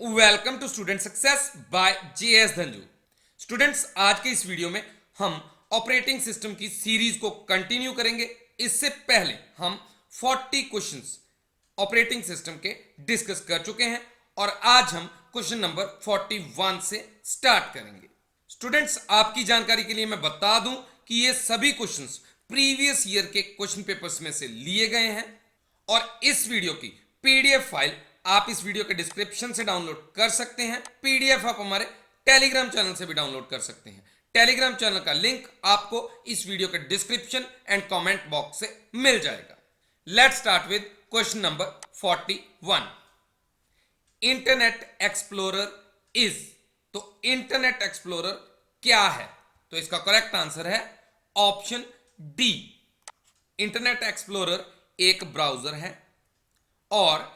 Welcome to student success by JS Dhanju. Students, आज के इस वीडियो में हम ऑपरेटिंग सिस्टम की सीरीज को कंटिन्यू करेंगे। इससे पहले हम 40 क्वेश्चंस ऑपरेटिंग सिस्टम के डिस्कस कर चुके हैं और आज हम क्वेश्चन नंबर 41 से स्टार्ट करेंगे। स्टूडेंट्स, आपकी जानकारी के लिए मैं बता दूं कि ये सभी क्वेश्चंस प्रीवियस ईयर के क्वेश्चन पेपर्स में से लिए गए हैं और इस वीडियो की पीडीएफ फाइल आप इस वीडियो के डिस्क्रिप्शन से डाउनलोड कर सकते हैं। पीडीएफ आप हमारे टेलीग्राम चैनल से भी डाउनलोड कर सकते हैं। टेलीग्राम चैनल का लिंक आपको इस वीडियो के डिस्क्रिप्शन एंड कमेंट बॉक्स से मिल जाएगा। Let's start with question number 41। Internet explorer is, तो इंटरनेट एक्सप्लोरर क्या है? तो इसका करेक्ट आंसर है ऑप्शन डी। इंटरनेट एक्सप्लोरर एक ब्राउजर है और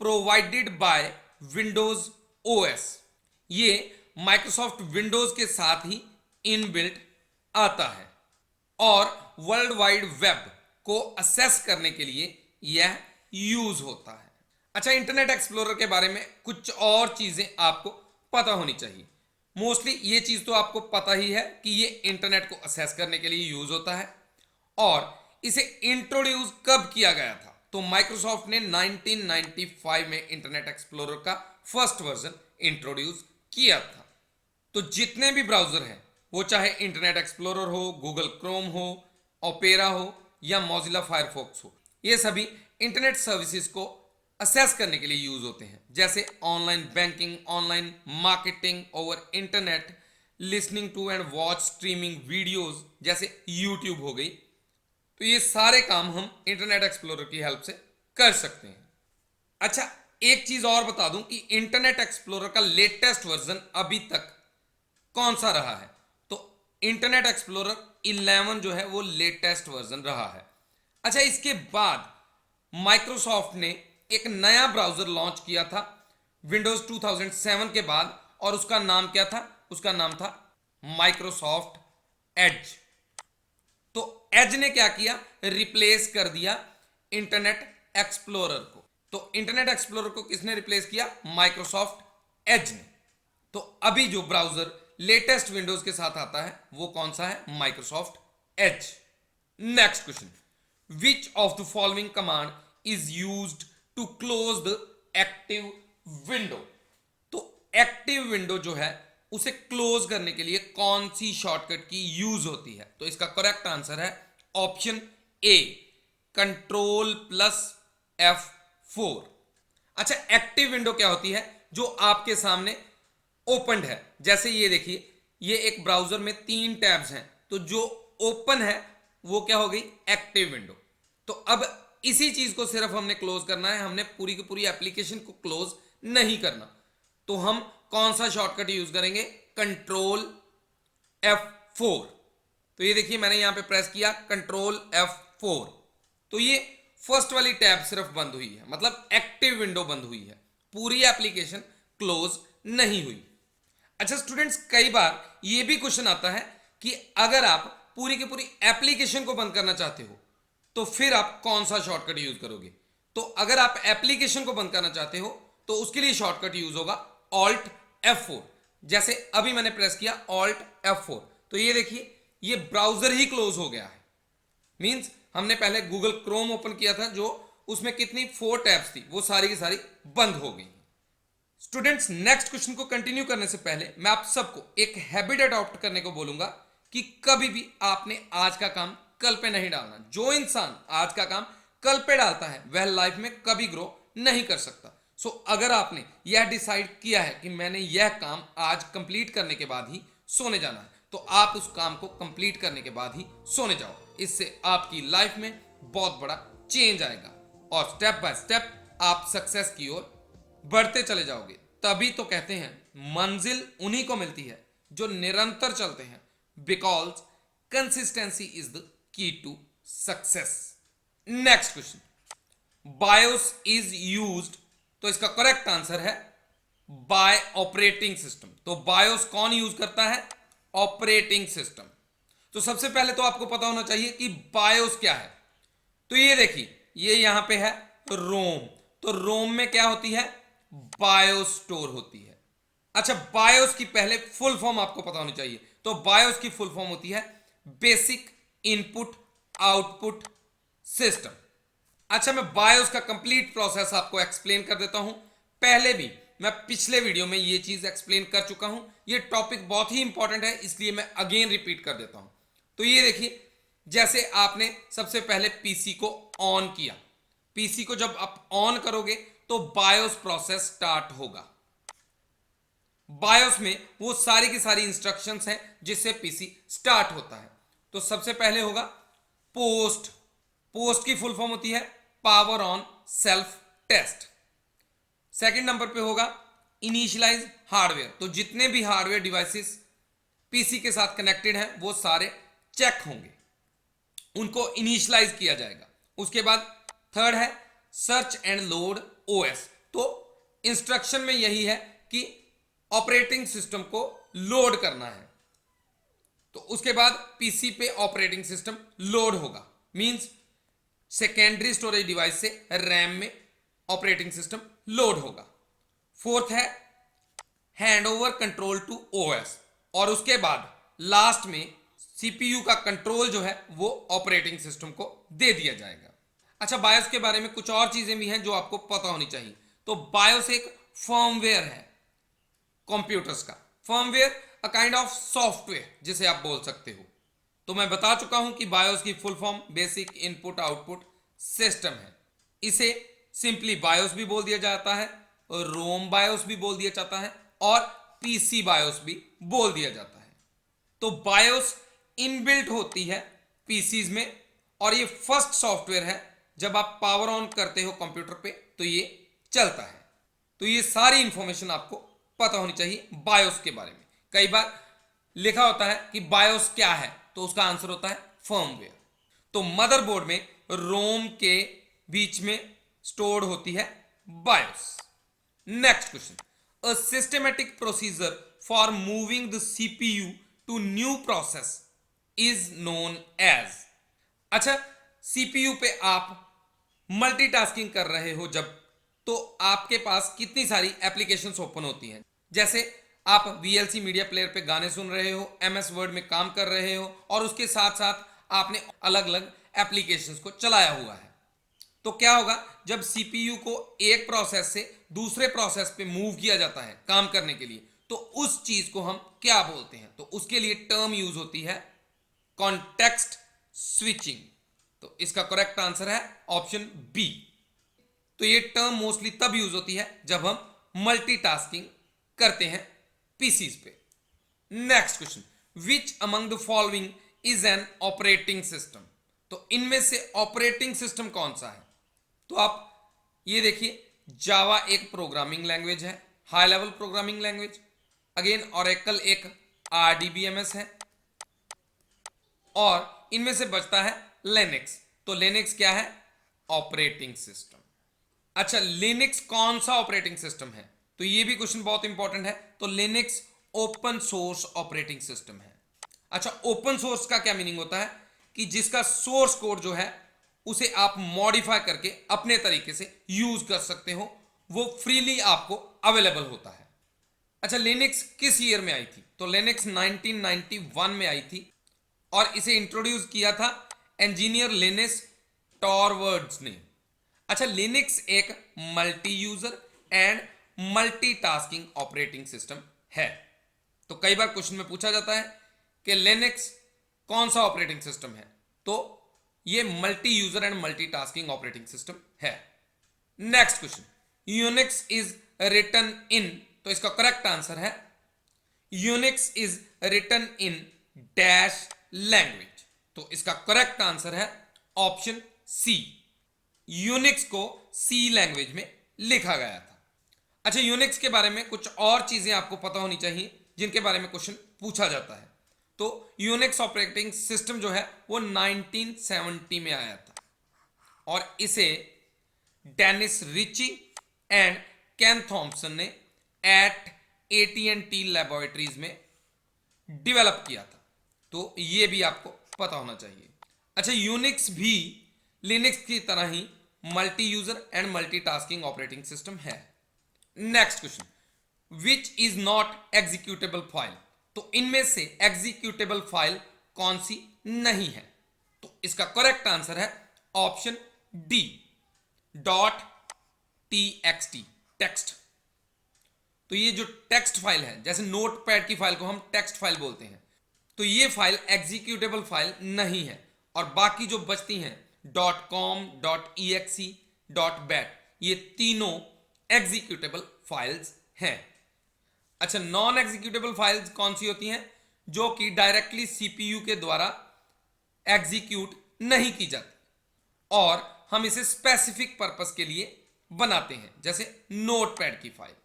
प्रोवाइडेड बाय विंडोज ओएस। ये माइक्रोसॉफ्ट विंडोज के साथ ही इनबिल्ट आता है और वर्ल्ड वाइड वेब को असेस करने के लिए यह यूज होता है। अच्छा, इंटरनेट एक्सप्लोरर के बारे में कुछ और चीजें आपको पता होनी चाहिए। मोस्टली ये चीज तो आपको पता ही है कि ये इंटरनेट को असेस करने के लिए यूज होता है और इसे इंट्रोड्यूस कब किया गया था? तो माइक्रोसॉफ्ट ने 1995 में इंटरनेट एक्सप्लोरर का फर्स्ट वर्जन इंट्रोड्यूस किया था। तो जितने भी ब्राउजर हैं, वो चाहे इंटरनेट एक्सप्लोरर हो, गूगल क्रोम हो, ओपेरा हो या मोजिला फायरफॉक्स हो, ये सभी इंटरनेट सर्विसेज को असेस करने के लिए यूज होते हैं। जैसे online banking, online marketing over internet, listening to and watch streaming videos जैसे यूट्यूब हो गई। तो ये सारे काम हम इंटरनेट एक्सप्लोरर की हेल्प से कर सकते हैं। अच्छा, एक चीज और बता दूं कि इंटरनेट एक्सप्लोरर का लेटेस्ट वर्जन अभी तक कौन सा रहा है? तो इंटरनेट एक्सप्लोरर 11 जो है वो लेटेस्ट वर्जन रहा है। अच्छा, इसके बाद माइक्रोसॉफ्ट ने एक नया ब्राउजर लॉन्च किया था विंडोज 2007 के बाद और उसका नाम क्या था? उसका नाम था माइक्रोसॉफ्ट एज। तो एज ने क्या किया? रिप्लेस कर दिया इंटरनेट एक्सप्लोरर को। तो इंटरनेट एक्सप्लोरर को किसने रिप्लेस किया? माइक्रोसॉफ्ट एज ने। तो अभी जो ब्राउजर लेटेस्ट विंडोज के साथ आता है वो कौन सा है? Microsoft Edge. Next question, which of the following command is used to close the active window? तो एक्टिव विंडो जो है उसे क्लोज करने के लिए कौन सी शॉर्टकट की यूज होती है? तो इसका करेक्ट आंसर है option A, control plus F4। अच्छा, एक्टिव विंडो क्या होती है? जो आपके सामने ओपन है। जैसे ये देखिए, ये एक ब्राउजर में 3 टैब्स हैं, तो जो ओपन है वो क्या हो गई? Active window. तो अब इसी चीज को सिर्फ हमने क्लोज करना है, हमने पूरी की पूरी एप्लीकेशन को क्लोज नहीं करना। तो हम कौन सा शॉर्टकट यूज करेंगे? Control F4। तो ये देखिए, मैंने यहां पे प्रेस किया कंट्रोल F4, तो ये फर्स्ट वाली टैब सिर्फ बंद हुई है, मतलब एक्टिव विंडो बंद हुई है, पूरी एप्लीकेशन क्लोज नहीं हुई। अच्छा स्टूडेंट्स, कई बार ये भी क्वेश्चन आता है कि अगर आप पूरी की पूरी एप्लीकेशन को बंद करना चाहते हो तो फिर आप कौन सा शॉर्टकट यूज करोगे? तो अगर आप एप्लीकेशन को बंद करना चाहते हो तो उसके लिए शॉर्टकट यूज होगा ऑल्ट F4। जैसे अभी मैंने प्रेस किया ऑल्ट F4, तो ये देखिए ये ब्राउजर ही क्लोज हो गया है। मींस हमने पहले गूगल क्रोम ओपन किया था, जो उसमें कितनी 4 टैब्स थी, वो सारी की सारी बंद हो गई। स्टूडेंट्स, नेक्स्ट क्वेश्चन को कंटिन्यू करने से पहले मैं आप सबको एक हैबिट अडॉप्ट करने को बोलूंगा कि कभी भी आपने आज का काम कल पे नहीं डालना। जो इंसान आज का काम कल पे डालता है वह लाइफ में कभी ग्रो नहीं कर सकता। सो अगर आपने यह डिसाइड किया है कि मैंने यह काम आज कंप्लीट करने के बाद ही सोने जाना है, तो आप उस काम को कंप्लीट करने के बाद ही सोने जाओ। इससे आपकी लाइफ में बहुत बड़ा चेंज आएगा और स्टेप बाय स्टेप आप सक्सेस की ओर बढ़ते चले जाओगे। तभी तो कहते हैं मंजिल उन्हीं को मिलती है जो निरंतर चलते हैं, because consistency is the key to success. Next question, BIOS is used, तो इसका करेक्ट आंसर है बाय ऑपरेटिंग सिस्टम। तो बायोस कौन यूज करता है? Operating system. तो सबसे पहले तो आपको पता होना चाहिए कि बायोस क्या है। तो ये देखिए, ये यहां पे है रोम। तो रोम में क्या होती है? बायोस स्टोर होती है। अच्छा, बायोस की पहले फुल फॉर्म आपको पता होनी चाहिए। तो बायोस की फुल फॉर्म होती है बेसिक इनपुट आउटपुट सिस्टम। अच्छा, मैं बायोस का कंप्लीट प्रोसेस आपको एक्सप्लेन कर देता हूं। पहले भी मैं पिछले वीडियो में ये चीज एक्सप्लेन कर चुका हूं। ये टॉपिक बहुत ही इंपॉर्टेंट है, इसलिए मैं अगेन रिपीट कर देता हूं। तो ये देखिए, जैसे आपने सबसे पहले पीसी को ऑन किया, पीसी को जब आप ऑन करोगे तो बायोस प्रोसेस स्टार्ट होगा। बायोस में वो सारी की सारी इंस्ट्रक्शंस हैं जिससे पीसी स्टार्ट होता है। तो सबसे पहले होगा पोस्ट। पोस्ट की फुल फॉर्म होती है power on self test. Second number पे होगा इनिशियलाइज हार्डवेयर। तो जितने भी हार्डवेयर डिवाइसेस पीसी के साथ कनेक्टेड हैं वो सारे चेक होंगे, उनको इनिशियलाइज किया जाएगा। उसके बाद थर्ड है सर्च एंड लोड ओएस। तो इंस्ट्रक्शन में यही है कि ऑपरेटिंग सिस्टम को लोड करना है। तो उसके बाद पीसी पे ऑपरेटिंग सिस्टम लोड होगा, मींस सेकेंडरी स्टोरेज डिवाइस से रैम में ऑपरेटिंग सिस्टम लोड होगा। फोर्थ है hand over control to OS, और उसके बाद लास्ट में सीपीयू का कंट्रोल जो है वो ऑपरेटिंग सिस्टम को दे दिया जाएगा। अच्छा, बायोस के बारे में कुछ और चीजें भी हैं जो आपको पता होनी चाहिए। तो बायोस एक फर्मवेयर है कंप्यूटर्स का। Firmware a kind of software जिसे आप बोल सकते हो। तो मैं बता चुका हूं कि बायोस की full form basic input output system है। इसे सिंपली बायोस भी बोल दिया जाता है, रोम बायोस भी बोल दिया जाता है, और पीसी बायोस भी बोल दिया जाता है। तो बायोस इनबिल्ट होती है पीसीज में, और ये फर्स्ट सॉफ्टवेयर है जब आप पावर ऑन करते हो कंप्यूटर पे तो ये चलता है। तो ये सारी इंफॉर्मेशन आपको पता होनी चाहिए बायोस के बारे में। कई बार लिखा होता है कि बायोस क्या है, तो उसका आंसर होता है फर्मवेयर। तो मदरबोर्ड में रोम के बीच में स्टोर्ड होती है BIOS. Next question, a systematic procedure for moving the CPU to new process is known as. अच्छा, सीपीयू पे आप मल्टीटास्किंग कर रहे हो जब, तो आपके पास कितनी सारी एप्लीकेशंस ओपन होती हैं। जैसे आप वीएलसी मीडिया प्लेयर पे गाने सुन रहे हो, एमएस वर्ड में काम कर रहे हो, और उसके साथ साथ आपने अलग अलग एप्लीकेशंस को चलाया हुआ है। तो क्या होगा, जब सीपीयू को एक प्रोसेस से दूसरे प्रोसेस पे मूव किया जाता है काम करने के लिए, तो उस चीज को हम क्या बोलते हैं। तो उसके लिए टर्म यूज होती है कॉन्टेक्स्ट स्विचिंग। तो इसका करेक्ट आंसर है ऑप्शन बी। तो ये टर्म मोस्टली तब यूज होती है जब हम मल्टीटास्किंग करते हैं पीसीज पे। Next question, which among the following is an operating system. तो इनमें से ऑपरेटिंग सिस्टम कौन सा है। तो आप ये देखिए, जावा एक प्रोग्रामिंग लैंग्वेज है, high level programming language. Again Oracle एक आरडीबीएमएस है, और इनमें से बचता है लिनक्स। तो लिनक्स क्या है, ऑपरेटिंग सिस्टम। अच्छा, लिनक्स कौन सा ऑपरेटिंग सिस्टम है, तो ये भी क्वेश्चन बहुत इंपॉर्टेंट है। तो Linux open source operating system है। अच्छा, ओपन सोर्स का क्या मीनिंग होता है कि जिसका सोर्स कोड जो है उसे आप मॉडिफाई करके अपने तरीके से यूज कर सकते हो, वो फ्रीली आपको अवेलेबल होता है। अच्छा, लिनक्स किस ईयर में आई थी। तो लिनक्स 1991 में आई थी, और इसे इंट्रोड्यूस किया था इंजीनियर लिनस टॉरवर्ड्स ने। अच्छा, लिनक्स एक multi user and multitasking operating system है। तो कई बार क्वेश्चन में पूछा जाता है कि लिनक्स कौन सा ऑपरेटिंग सिस्टम है, तो ये multi user and multitasking operating system है। Next question, Unix is written in. तो इसका करेक्ट आंसर है Unix is written in dash language. तो इसका करेक्ट आंसर है ऑप्शन सी। यूनिक्स को सी लैंग्वेज में लिखा गया था। अच्छा, यूनिक्स के बारे में कुछ और चीजें आपको पता होनी चाहिए जिनके बारे में क्वेश्चन पूछा जाता है। तो यूनिक्स ऑपरेटिंग सिस्टम जो है वो 1970 में आया था, और इसे Dennis Ritchie and Ken Thompson ने एट AT&T लैबोरेटरीज में डेवलप किया था। तो ये भी आपको पता होना चाहिए। अच्छा, यूनिक्स भी लिनक्स की तरह ही multi user and multitasking operating system है। Next question, which is not executable file, तो इनमें से एग्जीक्यूटेबल फाइल कौन सी नहीं है? तो इसका करेक्ट आंसर है option D, dot TXT, text. तो ये जो टेक्स्ट फाइल है, जैसे नोटपैड की फाइल को हम टेक्स्ट फाइल बोलते हैं, तो ये फाइल एग्जीक्यूटेबल फाइल नहीं है। और बाकी जो बचती हैं .com, .exe, .bat, ये तीनों एग्जीक्यूटेबल फाइल्स हैं। अच्छा, नॉन एग्जीक्यूटेबल फाइल्स कौन सी होती हैं? जो कि डायरेक्टली सीपीयू के द्वारा एग्जीक्यूट नहीं की जाती और हम इसे स्पेसिफिक पर्पस के लिए बनाते हैं, जैसे नोटपैड की फाइल।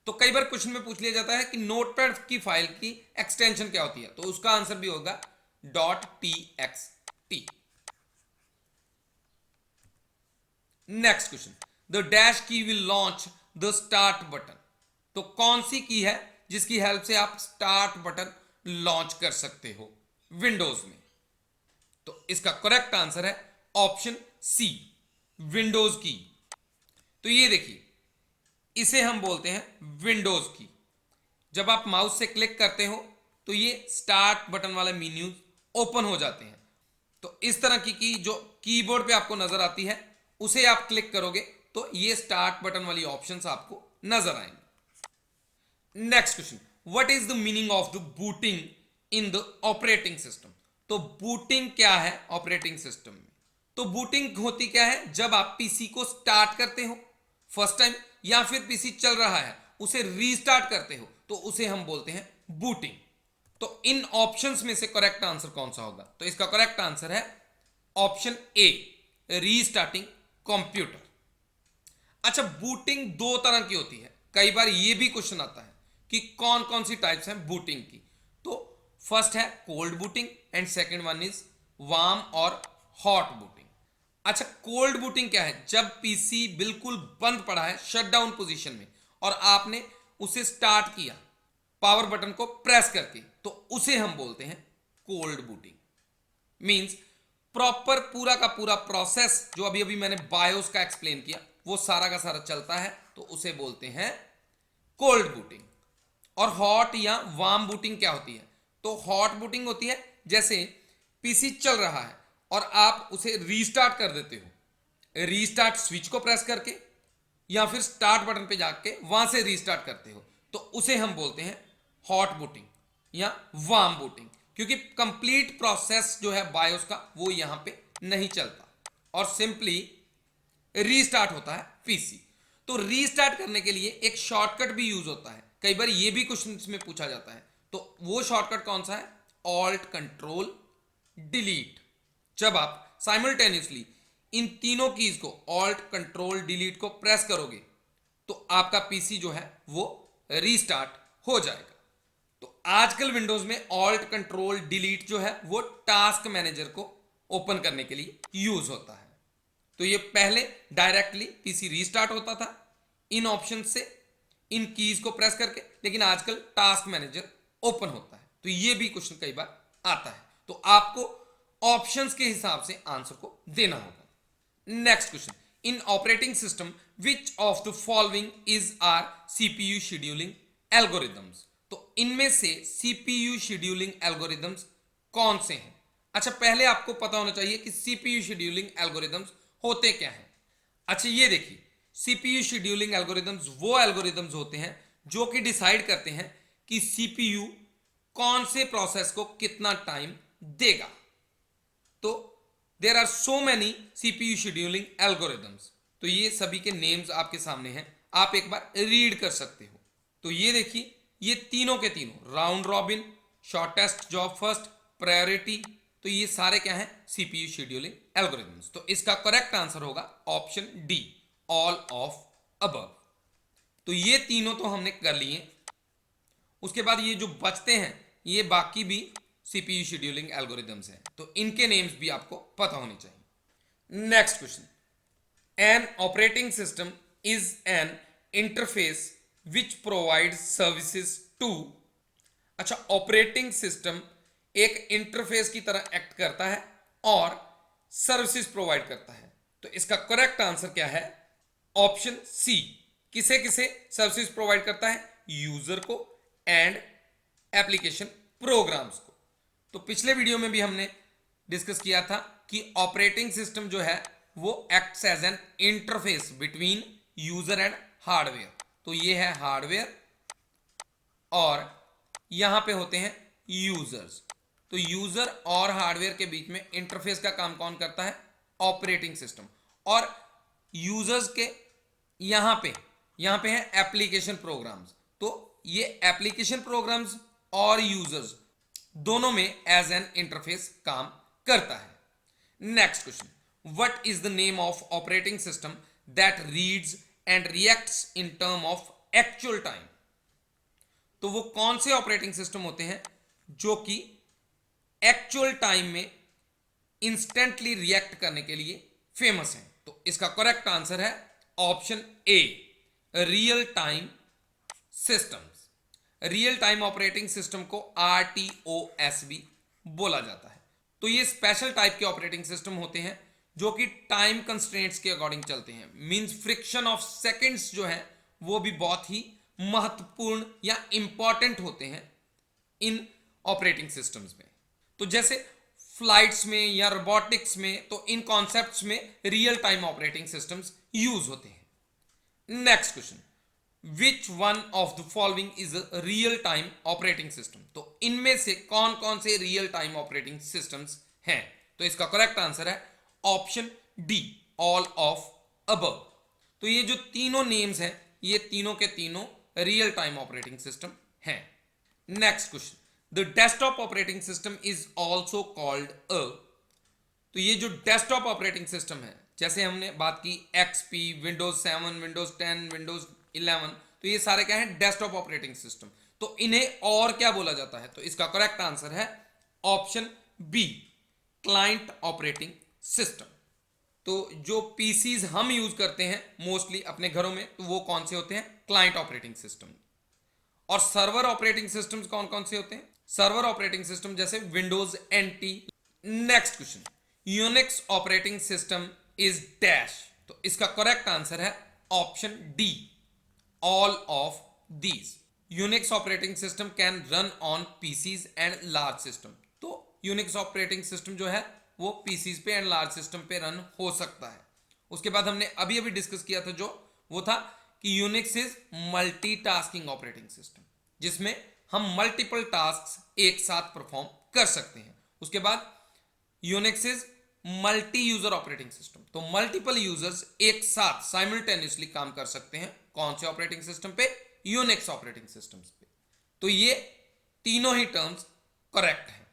तो कई बार क्वेश्चन में पूछ लिया जाता है कि नोटपैड की फाइल की एक्सटेंशन क्या होती है, तो उसका आंसर भी होगा .txt। Next question, the dash key will launch the start button, तो कौन सी की है जिसकी हेल्प से आप स्टार्ट बटन लॉन्च कर सकते हो विंडोज में? तो इसका करेक्ट आंसर है ऑप्शन सी, विंडोज की। तो ये देखिए, इसे हम बोलते हैं विंडोज की। जब आप माउस से क्लिक करते हो तो ये स्टार्ट बटन वाले मेन्यू ओपन हो जाते हैं। तो इस तरह की जो कीबोर्ड पे आपको नजर आती है, उसे आप क्लिक करोगे तो ये स्टार्ट बटन वाली ऑप्शंस आपको नजर आएंगे। Next question, what is the meaning of the booting in the operating system? तो बूटिंग क्या है ऑपरेटिंग सिस्टम में? तो बूटिंग होती क्या है? जब आप पीसी को स्टार्ट करते हो फर्स्ट टाइम, या फिर पीसी चल रहा है उसे रीस्टार्ट करते हो, तो उसे हम बोलते हैं बूटिंग। तो इन ऑप्शंस में से करेक्ट आंसर कौन सा होगा? तो इसका करेक्ट आंसर है ऑप्शन ए, रीस्टार्टिंग कंप्यूटर। अच्छा, बूटिंग दो तरह की होती है। कई बार यह भी क्वेश्चन आता है कि कौन कौन सी टाइप्स हैं बूटिंग की। तो फर्स्ट है cold booting and second one is warm और हॉट बूटिंग। अच्छा, कोल्ड बूटिंग क्या है? जब पीसी बिल्कुल बंद पड़ा है, शटडाउन पोजीशन में, और आपने उसे स्टार्ट किया पावर बटन को प्रेस करके, तो उसे हम बोलते हैं कोल्ड बूटिंग। मींस प्रॉपर पूरा का पूरा प्रोसेस जो अभी अभी मैंने बायोस का एक्सप्लेन किया, वो सारा का सारा चलता है, तो उसे बोलते हैं कोल्ड बूटिंग। और हॉट या वार्म बूटिंग क्या होती है? तो हॉट बूटिंग होती है जैसे पीसी चल रहा है और आप उसे रीस्टार्ट कर देते हो, रीस्टार्ट स्विच को प्रेस करके या फिर स्टार्ट बटन पे जाके वहां से रीस्टार्ट करते हो, तो उसे हम बोलते हैं हॉट बूटिंग या वार्म बूटिंग। क्योंकि कंप्लीट प्रोसेस जो है बायोस का वो यहां पे नहीं चलता और सिंपली रीस्टार्ट होता है पीसी। तो रीस्टार्ट करने के लिए एक शॉर्टकट भी यूज होता है। कई बार ये भी क्वेश्चन में पूछा जाता है, तो वो शॉर्टकट कौन सा है? Alt control delete. जब आप साइमल्टेनियसली इन तीनों कीज को ऑल्ट कंट्रोल डिलीट को प्रेस करोगे तो आपका पीसी जो है वो रीस्टार्ट हो जाएगा। तो आजकल विंडोज में ऑल्ट कंट्रोल डिलीट जो है वो टास्क मैनेजर को ओपन करने के लिए यूज होता है। तो ये पहले डायरेक्टली पीसी रीस्टार्ट होता था इन ऑप्शन से, इन कीज को प्रेस करके, लेकिन आजकल टास्क मैनेजर ओपन होता है। तो ये भी क्वेश्चन कई बार आता है, तो आपको ऑप्शंस के हिसाब से आंसर को देना होगा। Next question, in operating system which of the following is are CPU scheduling algorithms? तो इनमें से सीपीयू शेड्यूलिंग एल्गोरिदम्स कौन से हैं? अच्छा, पहले आपको पता होना चाहिए कि सीपीयू शेड्यूलिंग एल्गोरिदम्स होते क्या हैं। अच्छा, ये देखिए, सीपीयू शेड्यूलिंग एल्गोरिदम्स वो एल्गोरिदम्स होते हैं जो कि डिसाइड करते हैं कि सीपीयू कौन से प्रोसेस को कितना टाइम देगा। तो there are so many CPU scheduling algorithms. तो ये सभी के नेम्स आपके सामने हैं, आप एक बार रीड कर सकते हो। तो ये देखिए, ये तीनों के तीनों round robin, shortest job first, priority, तो ये सारे क्या हैं? CPU scheduling algorithms. तो इसका करेक्ट आंसर होगा option D, all of above. तो ये तीनों तो हमने कर लिए। उसके बाद ये जो बचते हैं ये बाकी भी सीपीयू शेड्यूलिंग एल्गोरिदम्स हैं, तो इनके नेम्स भी आपको पता होने चाहिए। Next question, an operating system is an interface which provides services to. अच्छा, ऑपरेटिंग सिस्टम एक इंटरफेस की तरह एक्ट करता है और सर्विसेज प्रोवाइड करता है। तो इसका करेक्ट आंसर क्या है? ऑप्शन सी, किसे किसे सर्विसेज प्रोवाइड करता है? यूजर को एंड एप्लीकेशन प्रोग्राम्स को। तो पिछले वीडियो में भी हमने डिस्कस किया था कि ऑपरेटिंग सिस्टम जो है वो acts as an interface between user and hardware. तो ये है हार्डवेयर और यहां पे होते हैं यूजर्स। तो यूजर और हार्डवेयर के बीच में इंटरफेस का काम कौन करता है? Operating system. और यूजर्स के यहां पे है एप्लीकेशन प्रोग्राम्स। तो ये एप्लीकेशन प्रोग्राम्स और यूजर्स दोनों में एज एन इंटरफेस काम करता है। Next question, what is the name of operating system that reads and reacts in term of actual time? तो वो कौन से ऑपरेटिंग सिस्टम होते हैं जो कि एक्चुअल टाइम में इंस्टेंटली रिएक्ट करने के लिए फेमस हैं? तो इसका करेक्ट आंसर है option A, real time systems. Real time operating system को RTOS भी बोला जाता है। तो ये स्पेशल टाइप के ऑपरेटिंग सिस्टम होते हैं जो कि टाइम कंस्ट्रेंट्स के अकॉर्डिंग चलते हैं। मींस फ्रिक्शन ऑफ सेकंड्स जो है वो भी बहुत ही महत्वपूर्ण या इंपॉर्टेंट होते हैं इन ऑपरेटिंग सिस्टम्स में। तो जैसे फ्लाइट्स में या रोबोटिक्स में, तो इन कॉन्सेप्ट्स में real time operating systems use होते हैं। Next question, which one of the following is a real time operating system? तो इनमें से कौन कौन से रियल टाइम ऑपरेटिंग सिस्टम्स हैं? तो इसका करेक्ट आंसर है option D, all of above. तो ये जो तीनों नेम्स हैं ये तीनों के तीनों रियल टाइम ऑपरेटिंग सिस्टम हैं। Next question, the desktop operating system is also called a. तो ये जो डेस्कटॉप ऑपरेटिंग सिस्टम है, जैसे हमने बात की XP, विंडोज 7, विंडोज 10, विंडोज 11, तो ये सारे क्या हैं? Desktop operating system. तो इन्हें और क्या बोला जाता है? तो इसका करेक्ट आंसर है option B, client operating system. तो जो पीसीज हम यूज करते हैं मोस्टली अपने घरों में, तो वो कौन से होते हैं? Client operating system. और सर्वर ऑपरेटिंग सिस्टम्स कौन कौन से होते हैं? सर्वर ऑपरेटिंग सिस्टम जैसे Windows NT। Next question, Unix operating system is dash. तो इसका करेक्ट आंसर है option D, all of these. Unix operating system can run on PCs and large system. तो यूनिक्स ऑपरेटिंग सिस्टम जो है वो PCs पे and large system पे run हो सकता है। उसके बाद हमने अभी अभी डिस्कस किया था जो वो था कि Unix is multitasking operating system, जिसमें हम मल्टीपल टास्क्स एक साथ परफॉर्म कर सकते हैं। उसके बाद Unix is multi user operating system. तो मल्टीपल यूजर्स एक साथ साइमल्टेनियसली काम कर सकते हैं कौन से ऑपरेटिंग सिस्टम पे? यूनिक्स ऑपरेटिंग सिस्टम्स पे। तो ये तीनों ही टर्म्स करेक्ट है।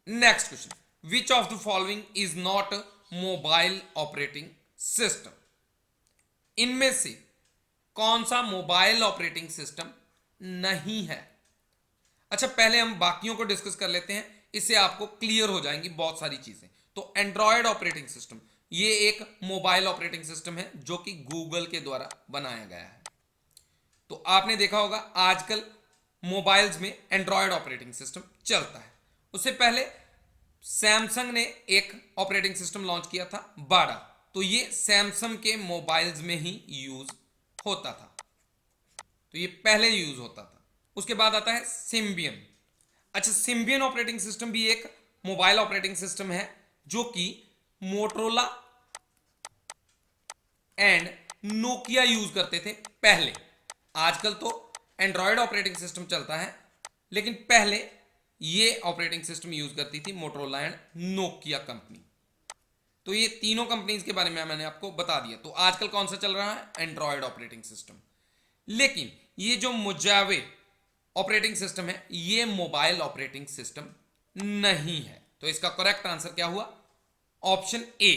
Next question, which of the following is not mobile operating system? इनमें से कौन सा मोबाइल ऑपरेटिंग सिस्टम नहीं है? अच्छा, पहले हम बाकियों को डिस्कस कर लेते हैं, इससे आपको क्लियर हो जाएंगी बहुत सारी चीजें। तो एंड्रॉयड ऑपरेटिंग सिस्टम ये एक मोबाइल ऑपरेटिंग सिस्टम है जो कि गूगल के द्वारा बनाया गया है। तो आपने देखा होगा आजकल मोबाइल्स में एंड्रॉयड ऑपरेटिंग सिस्टम चलता है। उससे पहले सैमसंग ने एक ऑपरेटिंग सिस्टम लॉन्च किया था, बाडा। तो ये सैमसंग के मोबाइल्स में ही यूज होता था, तो ये पहले यूज होता था। उसके बाद आता है सिम्बियन। अच्छा, सिम्बियन ऑपरेटिंग सिस्टम भी एक मोबाइल ऑपरेटिंग सिस्टम है जो कि मोटरोला एंड नोकिया यूज करते थे पहले। आजकल तो एंड्रॉयड ऑपरेटिंग सिस्टम चलता है, लेकिन पहले ये ऑपरेटिंग सिस्टम यूज करती थी मोटरोला एंड नोकिया कंपनी। तो ये तीनों कंपनीज के बारे में मैंने आपको बता दिया। तो आजकल कौन सा चल रहा है? Android operating system. लेकिन ये जो मोजावे ऑपरेटिंग सिस्टम है ये मोबाइल ऑपरेटिंग सिस्टम नहीं है। तो इसका करेक्ट आंसर क्या हुआ? Option A.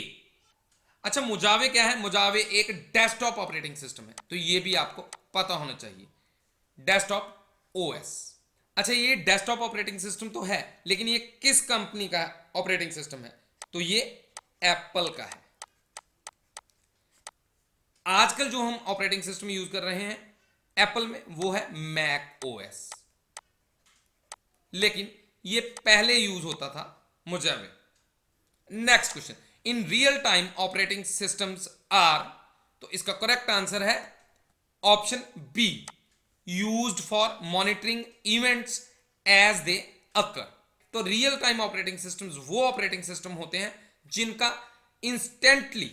अच्छा, मोजावे क्या है? मोजावे एक डेस्कटॉप ऑपरेटिंग सिस्टम है, तो ये भी आपको पता होना चाहिए, डेस्कटॉप OS। अच्छा, ये डेस्कटॉप ऑपरेटिंग सिस्टम तो है, लेकिन ये किस कंपनी का ऑपरेटिंग सिस्टम है? तो ये एप्पल का है। आजकल जो हम ऑपरेटिंग सिस्टम यूज कर रहे हैं एप्पल में वो है मैक OS, लेकिन ये पहले यूज होता था Mojave. Next question, in real time operating systems are. तो इसका करेक्ट आंसर है option B, used for monitoring events as they occur. तो रियल टाइम ऑपरेटिंग सिस्टम्स वो ऑपरेटिंग सिस्टम होते हैं जिनका instantly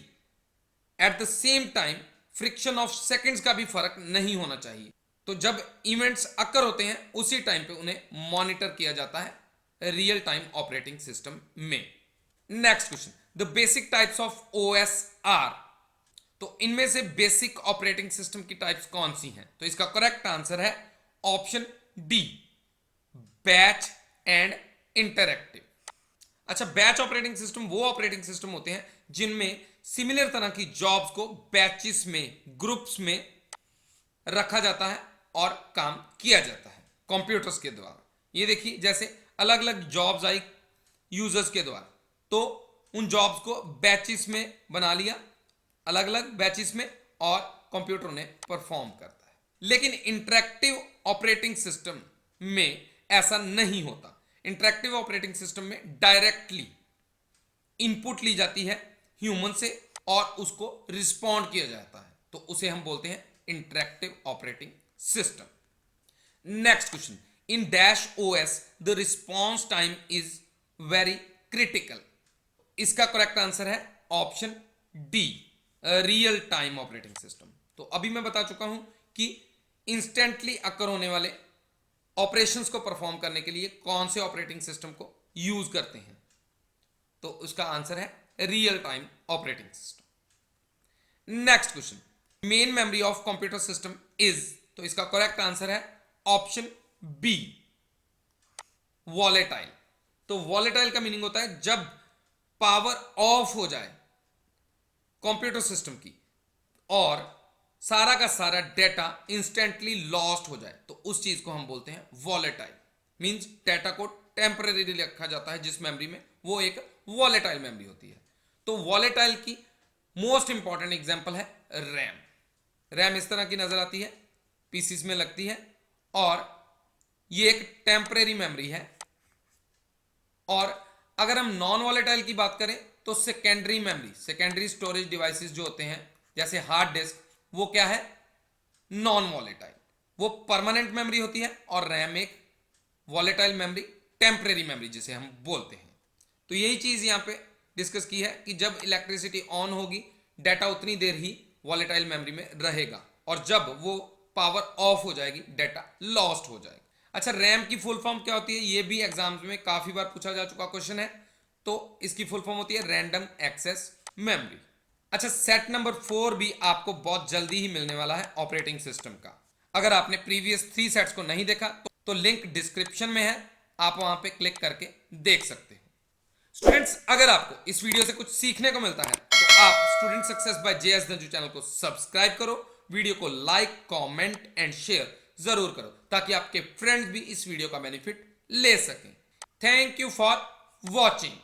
at the same time fraction of seconds का भी फर्क नहीं होना चाहिए। तो जब इवेंट्स अकर होते हैं उसी टाइम पे उन्हें मॉनिटर किया जाता है रियल टाइम ऑपरेटिंग सिस्टम में। Next question, the basic types of OS are. तो इनमें से बेसिक ऑपरेटिंग सिस्टम की टाइप्स कौन सी हैं? तो इसका करेक्ट आंसर है option D, batch and interactive. अच्छा, बैच ऑपरेटिंग सिस्टम वो ऑपरेटिंग सिस्टम होते हैं जिनमें सिमिलर तरह की जॉब्स को बैचेस में, ग्रुप्स में रखा जाता है और काम किया जाता है कंप्यूटर्स के द्वारा। ये देखिए, जैसे अलग अलग जॉब्स आई यूजर्स के द्वारा, तो उन जॉब्स को बैचेस में बना लिया, अलग अलग बैचेस में, और कंप्यूटर उन्हें परफॉर्म करता है। लेकिन इंटरैक्टिव ऑपरेटिंग सिस्टम में ऐसा नहीं होता। इंटरैक्टिव ऑपरेटिंग सिस्टम में डायरेक्टली इनपुट ली जाती है ह्यूमन से और उसको रिस्पॉन्ड किया जाता है, तो उसे हम बोलते हैं interactive operating system. Next question, in dash OS the response time is very critical. इसका करेक्ट आंसर है option D, real time operating system. तो अभी मैं बता चुका हूं कि इंस्टेंटली अकर होने वाले ऑपरेशंस को परफॉर्म करने के लिए कौन से ऑपरेटिंग सिस्टम को यूज करते हैं। तो उसका आंसर है real time operating system. Next question, main memory of computer system is. तो इसका करेक्ट आंसर है ऑप्शन बी, वॉलेटाइल। तो वॉलेटाइल का मीनिंग होता है जब पावर ऑफ हो जाए कंप्यूटर सिस्टम की और सारा का सारा डेटा इंस्टेंटली लॉस्ट हो जाए, तो उस चीज को हम बोलते हैं वॉलेटाइल। मींस डेटा को टेम्परेरी रखा जाता है जिस मेमोरी में, वो एक वॉलेटाइल मेमोरी होती है। तो वॉलेटाइल की मोस्ट इंपॉर्टेंट एग्जांपल है रैम। रैम इस तरह की नजर आती है, पीसीस में लगती है, और ये एक टेम्परेरी मेमोरी है। और अगर हम नॉन वॉलेटाइल की बात करें तो secondary memory, secondary storage devices जो होते हैं जैसे हार्ड डिस्क, वो क्या है? Non volatile. वो परमानेंट मेमोरी होती है, और रैम एक वॉलेटाइल मेमोरी, टेम्परेरी मेमोरी जिसे हम बोलते हैं। तो यही चीज यहां पे डिस्कस की है कि जब इलेक्ट्रिसिटी ऑन होगी डाटा उतनी देर ही वॉलेटाइल मेमोरी में रहेगा, और जब वो पावर ऑफ हो जाएगी डाटा लॉस्ट हो जाएगा। अच्छा, रैम की फुल फॉर्म क्या होती है? ये भी एग्जाम्स में काफी बार पूछा जा चुका क्वेश्चन है। तो इसकी फुल फॉर्म होती है रैंडम एक्सेस मेमोरी। अच्छा, सेट नंबर 4 भी आपको बहुत जल्दी ही मिलने वाला है ऑपरेटिंग सिस्टम का। अगर आपने प्रीवियस 3 सेट्स को नहीं देखा तो लिंक डिस्क्रिप्शन में है, आप वहां पे क्लिक करके देख सकते हो। स्टूडेंट्स, अगर आपको इस वीडियो से कुछ सीखने को मिलता है तो आप student success by JS Dhanju channel को सब्सक्राइब करो, वीडियो को लाइक, कमेंट एंड शेयर जरूर करो, ताकि आपके फ्रेंड्स भी इस वीडियो का बेनिफिट ले सकें। Thank you for watching.